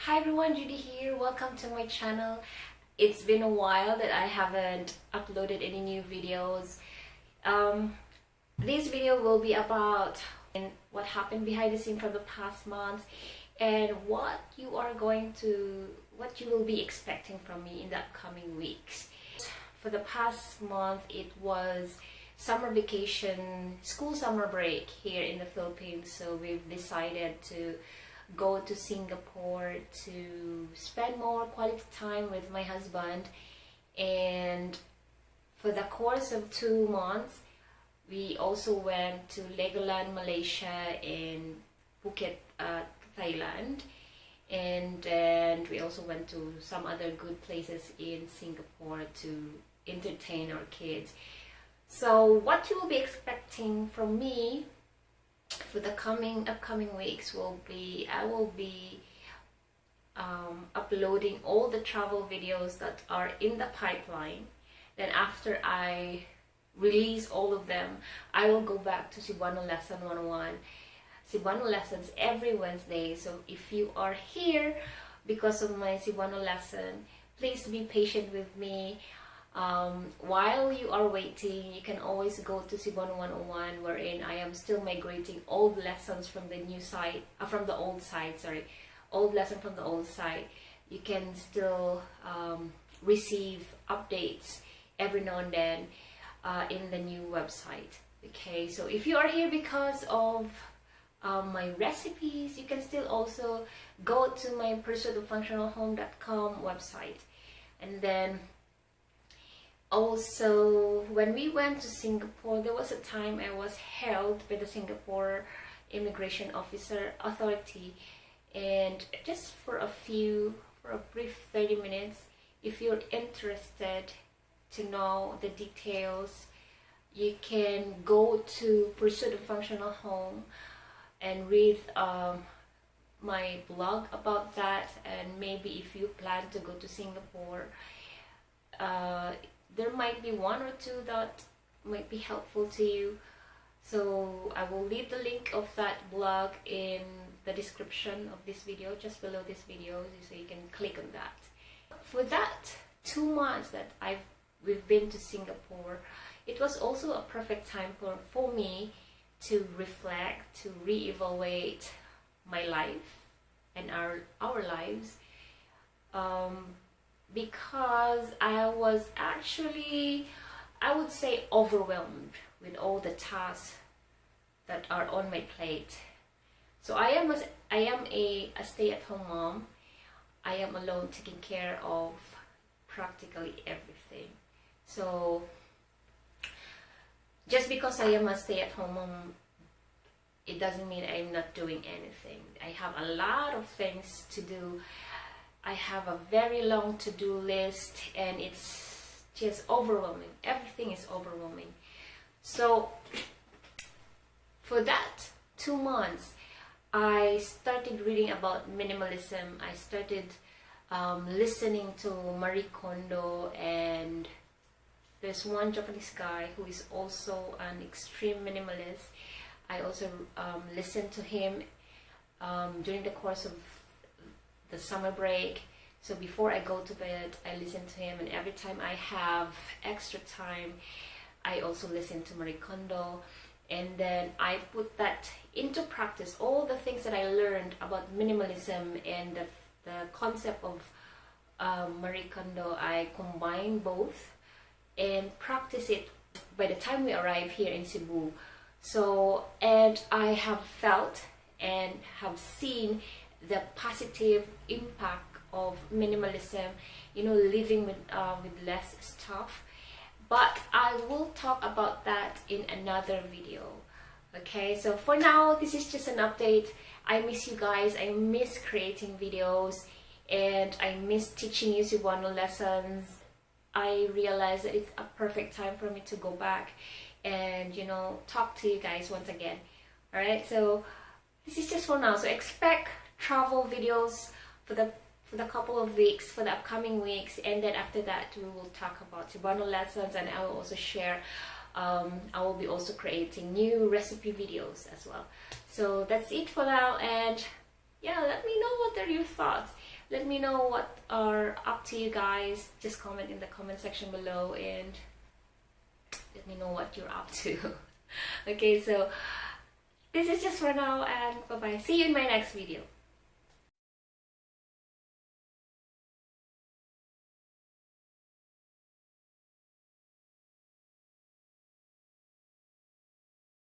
Hi everyone, Judy here. Welcome to my channel. It's been a while that I haven't uploaded any new videos. This video will be about what happened behind the scene from the past month and what you will be expecting from me in the upcoming weeks. For the past month, it was summer vacation, school summer break here in the Philippines, so we've decided to go to Singapore to spend more quality time with my husband. And for the course of 2 months, we also went to Legoland, Malaysia, and Phuket, Thailand, and then we also went to some other good places in Singapore to entertain our kids. So what you will be expecting from me for the upcoming weeks will be, I will be uploading all the travel videos that are in the pipeline. Then after I release all of them, I will go back to Cebuano Lesson 101, Cebuano lessons every Wednesday. So if you are here because of my Cebuano lesson, please be patient with me. While you are waiting, you can always go to Cebuano 101, wherein I am still migrating old lessons from the new site, from the old site, old lesson from the old site. You can still receive updates every now and then in the new website. Okay, so if you are here because of my recipes, you can still also go to my pursuitoffunctionalhome.com website. And then also, when we went to Singapore, there was a time I was held by the Singapore Immigration Authority, and just for a brief 30 minutes, if you're interested to know the details, you can go to Pursuit of Functional Home and read my blog about that. And maybe if you plan to go to Singapore, there might be one or two that might be helpful to you. So I will leave the link of that blog in the description of this video, just below this video, so you can click on that. For that 2 months that we've been to Singapore, it was also a perfect time for me to reflect, to re-evaluate my life and our lives. Because I was actually, I would say, overwhelmed with all the tasks that are on my plate. So I am a stay-at-home mom. I am alone taking care of practically everything. So just because I am a stay-at-home mom, it doesn't mean I'm not doing anything. I have a lot of things to do. I have a very long to-do list, and it's just overwhelming. Everything is overwhelming. So for that 2 months, I started reading about minimalism. I started listening to Marie Kondo, and there's one Japanese guy who is also an extreme minimalist. I also listened to him during the course of the summer break. So before I go to bed, I listen to him, and every time I have extra time, I also listen to Marie Kondo, and then I put that into practice. All the things that I learned about minimalism and the concept of Marie Kondo, I combine both and practice it by the time we arrive here in Cebu. So, and I have felt and have seen the positive impact of minimalism, living with less stuff. But I will talk about that in another video. Okay, so for now, this is just an update. I miss you guys. I miss creating videos, and I miss teaching you Cebuano lessons. I realized that it's a perfect time for me to go back and talk to you guys once again. All right, so this is just for now. So expect travel videos for the couple of weeks, for the upcoming weeks, and then after that we will talk about Cebuano lessons, and I will also share I will be also creating new recipe videos as well. So that's it for now, and yeah, let me know what are your thoughts. let me know what are up to you guys. Just comment in the comment section below and let me know what you're up to. Okay, so this is just for now, and bye bye. See you in my next video.